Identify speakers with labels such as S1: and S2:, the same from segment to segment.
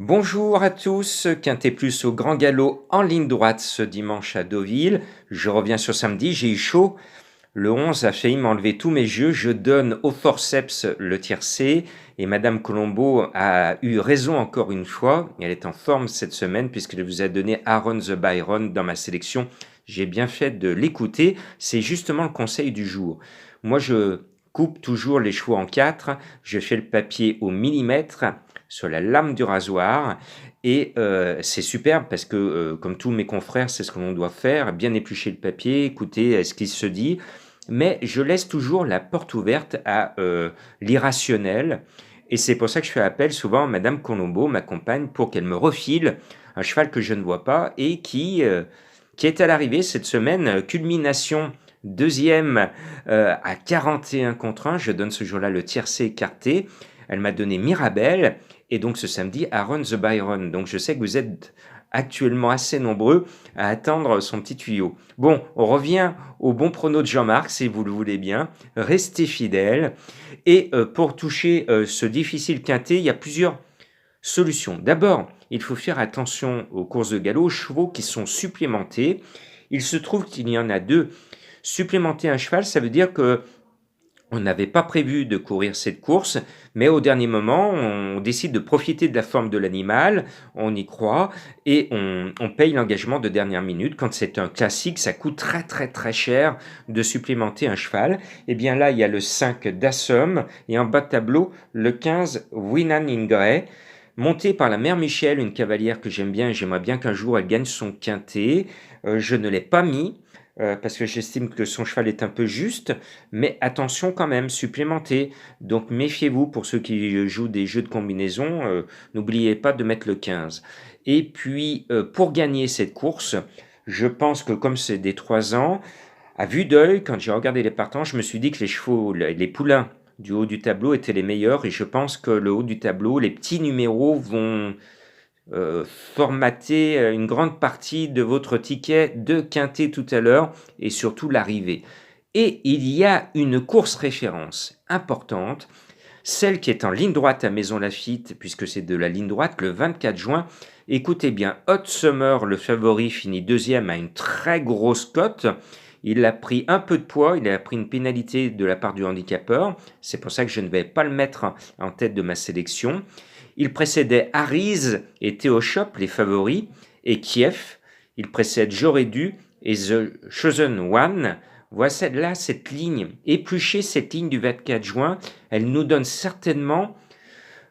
S1: Bonjour à tous, Quintet Plus au Grand Galop en ligne droite ce dimanche à Deauville. Je reviens sur samedi, j'ai eu chaud. Le 11 a failli m'enlever tous mes jeux. Je donne au forceps le tiercé et Madame Colombo a eu raison encore une fois. Elle est en forme cette semaine puisqu'elle vous a donné Aaron the Byron dans ma sélection. J'ai bien fait de l'écouter. C'est justement le conseil du jour. Moi, je coupe toujours les chevaux en quatre. Je fais le papier au millimètre sur la lame du rasoir et c'est superbe parce que comme tous mes confrères c'est ce que l'on doit faire, bien éplucher le papier, écouter ce qui se dit, mais je laisse toujours la porte ouverte à l'irrationnel et c'est pour ça que je fais appel souvent à Madame Colombo, ma compagne, pour qu'elle me refile un cheval que je ne vois pas et qui est à l'arrivée cette semaine, culmination deuxième à 41 contre 1, je donne ce jour-là le tiercé écarté. Elle m'a donné Mirabelle et donc ce samedi Aaron the Byron. Donc je sais que vous êtes actuellement assez nombreux à attendre son petit tuyau. Bon, on revient au bon prono de Jean-Marc, si vous le voulez bien. Restez fidèles. Et pour toucher ce difficile quintet, il y a plusieurs solutions. D'abord, il faut faire attention aux courses de galop, aux chevaux qui sont supplémentés. Il se trouve qu'il y en a deux. Supplémenter un cheval, ça veut dire que on n'avait pas prévu de courir cette course, mais au dernier moment, on décide de profiter de la forme de l'animal, on y croit, et on paye l'engagement de dernière minute. Quand c'est un classique, ça coûte très très très cher de supplémenter un cheval. Et bien là, il y a le 5 d'Assom, et en bas de tableau, le 15 Winan Ingray, monté par la mère Michel, une cavalière que j'aime bien, et j'aimerais bien qu'un jour elle gagne son quintet. Je ne l'ai pas mis, parce que j'estime que son cheval est un peu juste, mais attention quand même, supplémenté. Donc méfiez-vous pour ceux qui jouent des jeux de combinaison, n'oubliez pas de mettre le 15. Et puis, pour gagner cette course, je pense que comme c'est des 3 ans, à vue d'œil, quand j'ai regardé les partants, je me suis dit que les chevaux, les poulains du haut du tableau étaient les meilleurs, et je pense que le haut du tableau, les petits numéros vont formater une grande partie de votre ticket de quintet tout à l'heure et surtout l'arrivée. Et il y a une course référence importante, celle qui est en ligne droite à Maison Lafitte, puisque c'est de la ligne droite, le 24 juin. Écoutez bien, Hot Summer, le favori, finit deuxième à une très grosse cote. Il a pris un peu de poids, il a pris une pénalité de la part du handicapeur. C'est pour ça que je ne vais pas le mettre en tête de ma sélection. Il précédait Harry's et Théoshop, les favoris, et Kiev. Il précède J'aurais dû et The Chosen One. Voici là cette ligne, épluchez cette ligne du 24 juin. Elle nous donne certainement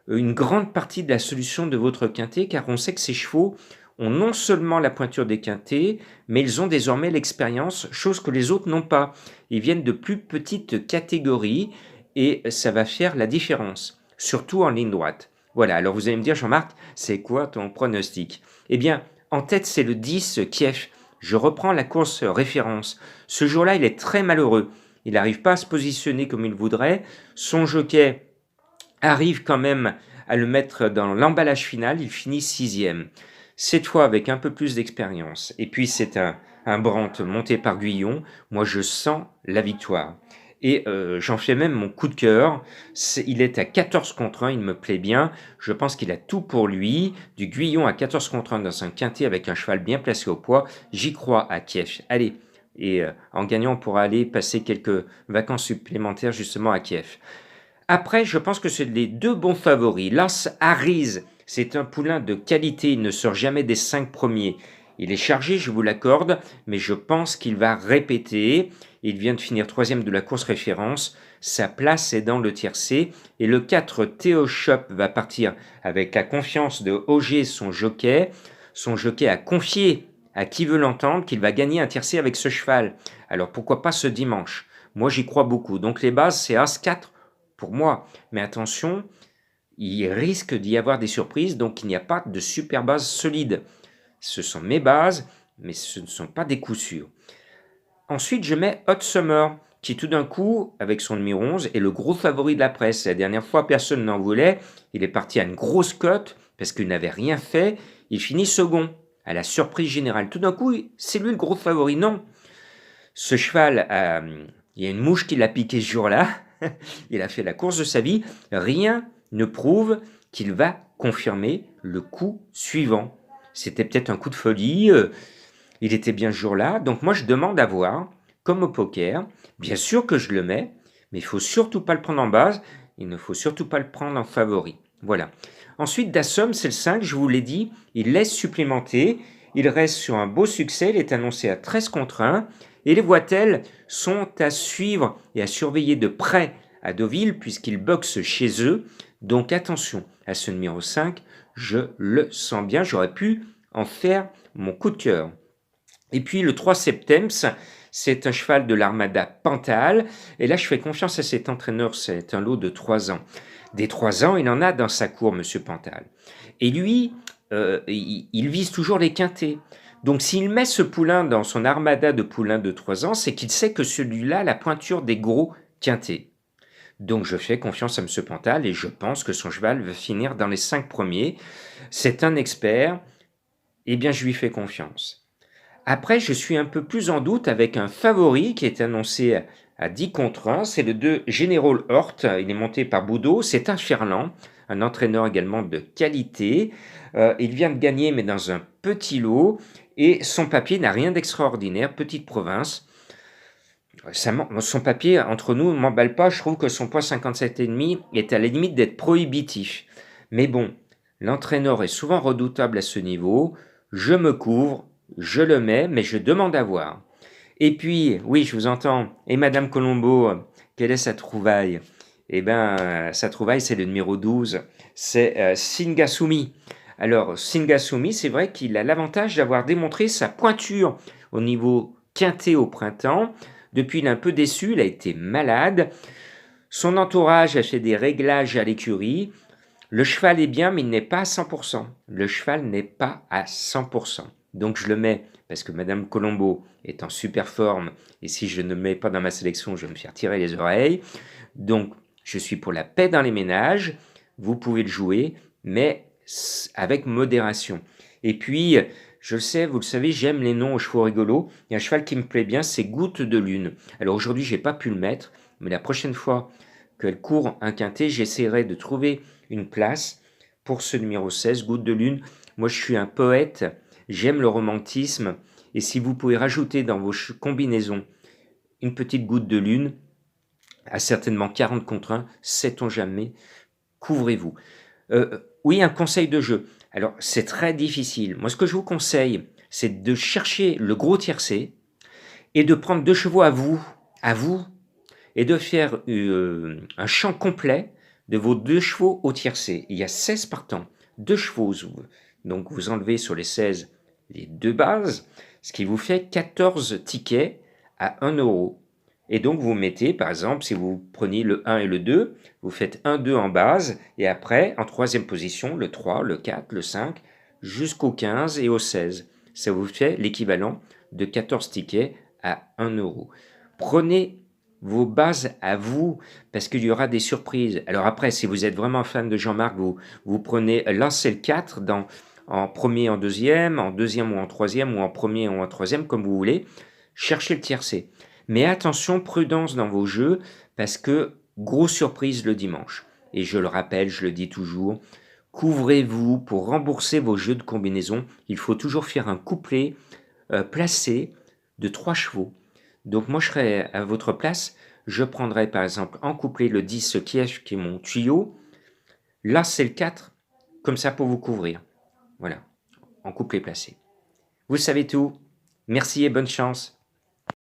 S1: une grande partie de la solution de votre quintet, car on sait que ces chevaux ont non seulement la pointure des quintets, mais ils ont désormais l'expérience, chose que les autres n'ont pas. Ils viennent de plus petites catégories et ça va faire la différence, surtout en ligne droite. Voilà, alors vous allez me dire, Jean-Marc, c'est quoi ton pronostic? Eh bien, en tête, c'est le 10 Kiev. Je reprends la course référence. Ce jour-là, il est très malheureux. Il n'arrive pas à se positionner comme il voudrait. Son jockey arrive quand même à le mettre dans l'emballage final. Il finit sixième. Cette fois avec un peu plus d'expérience. Et puis c'est un Brandt monté par Guyon. Moi, je sens la victoire. Et j'en fais même mon coup de cœur. Il est à 14 contre 1, il me plaît bien. Je pense qu'il a tout pour lui. Du Guyon à 14 contre 1 dans un quintet avec un cheval bien placé au poids. J'y crois à Kiev. Allez, et en gagnant, on pourra aller passer quelques vacances supplémentaires justement à Kiev. Après, je pense que c'est les deux bons favoris. L'As Harry's, c'est un poulain de qualité. Il ne sort jamais des 5 premiers. Il est chargé, je vous l'accorde, mais je pense qu'il va répéter. Il vient de finir troisième de la course référence. Sa place est dans le tiercé. Et le 4, Théo Shop, va partir avec la confiance de Auger, son jockey. Son jockey a confié à qui veut l'entendre qu'il va gagner un tiercé avec ce cheval. Alors pourquoi pas ce dimanche? Moi j'y crois beaucoup. Donc les bases, c'est As 4 pour moi. Mais attention, il risque d'y avoir des surprises, donc il n'y a pas de super base solide. Ce sont mes bases, mais ce ne sont pas des coups sûrs. Ensuite, je mets Hot Summer, qui tout d'un coup, avec son numéro 11, est le gros favori de la presse. La dernière fois, personne n'en voulait. Il est parti à une grosse cote, parce qu'il n'avait rien fait. Il finit second, à la surprise générale. Tout d'un coup, c'est lui le gros favori. Non, ce cheval, il y a une mouche qui l'a piqué ce jour-là. Il a fait la course de sa vie. Rien ne prouve qu'il va confirmer le coup suivant. C'était peut-être un coup de folie, il était bien ce jour-là, donc moi je demande à voir, comme au poker, bien sûr que je le mets, mais il faut surtout pas le prendre en base, il ne faut surtout pas le prendre en favori. Voilà. Ensuite, Dassom, c'est le 5, je vous l'ai dit, il laisse supplémenter, il reste sur un beau succès, il est annoncé à 13 contre 1, et les Voitelles sont à suivre et à surveiller de près à Deauville, puisqu'ils boxent chez eux, donc attention à ce numéro 5, je le sens bien, j'aurais pu en faire mon coup de cœur. Et puis le 3 septembre, c'est un cheval de l'Armada Pantal. Et là, je fais confiance à cet entraîneur, c'est un lot de 3 ans. Des 3 ans, il en a dans sa cour, Monsieur Pantal. Et lui, il vise toujours les quintés. Donc s'il met ce poulain dans son armada de poulains de 3 ans, c'est qu'il sait que celui-là a la pointure des gros quintés. Donc je fais confiance à M. Pantal et je pense que son cheval va finir dans les 5 premiers. C'est un expert, eh bien je lui fais confiance. Après, je suis un peu plus en doute avec un favori qui est annoncé à 10 contre 1. C'est le 2 General Hort. Il est monté par Boudot. C'est un Ferland, un entraîneur également de qualité. Il vient de gagner, mais dans un petit lot. Et son papier n'a rien d'extraordinaire. Petite province. Son papier, entre nous, ne m'emballe pas. Je trouve que son poids 57,5 est à la limite d'être prohibitif. Mais bon, l'entraîneur est souvent redoutable à ce niveau. Je me couvre. Je le mets, mais je demande à voir. Et puis, oui, je vous entends. Et Madame Colombo, quelle est sa trouvaille? Eh bien, sa trouvaille, c'est le numéro 12. C'est Singasumi. Alors, Singasumi, c'est vrai qu'il a l'avantage d'avoir démontré sa pointure au niveau quinté au printemps. Depuis, il est un peu déçu, il a été malade. Son entourage a fait des réglages à l'écurie. Le cheval est bien, mais il n'est pas à 100%. Le cheval n'est pas à 100%. Donc je le mets parce que Madame Colombo est en super forme et si je ne le mets pas dans ma sélection, je vais me faire tirer les oreilles. Donc je suis pour la paix dans les ménages. Vous pouvez le jouer, mais avec modération. Et puis, je le sais, vous le savez, j'aime les noms aux chevaux rigolos. Il y a un cheval qui me plaît bien, c'est Goutte de Lune. Alors aujourd'hui, j'ai pas pu le mettre, mais la prochaine fois qu'elle court un quintet, j'essaierai de trouver une place pour ce numéro 16, Goutte de Lune. Moi, je suis un poète, j'aime le romantisme, et si vous pouvez rajouter dans vos combinaisons une petite goutte de lune, à certainement 40 contre 1, sait-on jamais, couvrez-vous. Oui, un conseil de jeu. Alors, c'est très difficile. Moi, ce que je vous conseille, c'est de chercher le gros tiercé et de prendre 2 chevaux à vous, et de faire un champ complet de vos 2 chevaux au tiercé. Il y a 16 partants, 2 chevaux. Donc vous enlevez sur les 16 les 2 bases, ce qui vous fait 14 tickets à 1 euro. Et donc vous mettez, par exemple, si vous prenez le 1 et le 2, vous faites 1, 2 en base, et après, en troisième position, le 3, le 4, le 5, jusqu'au 15 et au 16. Ça vous fait l'équivalent de 14 tickets à 1 euro. Prenez vos bases à vous, parce qu'il y aura des surprises. Alors après, si vous êtes vraiment fan de Jean-Marc, vous prenez lancez le 4 en premier, en deuxième ou en troisième, ou en premier ou en troisième, comme vous voulez. Cherchez le tiercé. Mais attention, prudence dans vos jeux, parce que grosse surprise le dimanche. Et je le rappelle, je le dis toujours, couvrez-vous pour rembourser vos jeux de combinaison. Il faut toujours faire un couplet placé de 3 chevaux. Donc moi je serais à votre place, je prendrais par exemple en couplet le 10 qui est mon tuyau, là c'est le 4, comme ça pour vous couvrir. Voilà, en couplet placé. Vous savez tout, merci et bonne chance.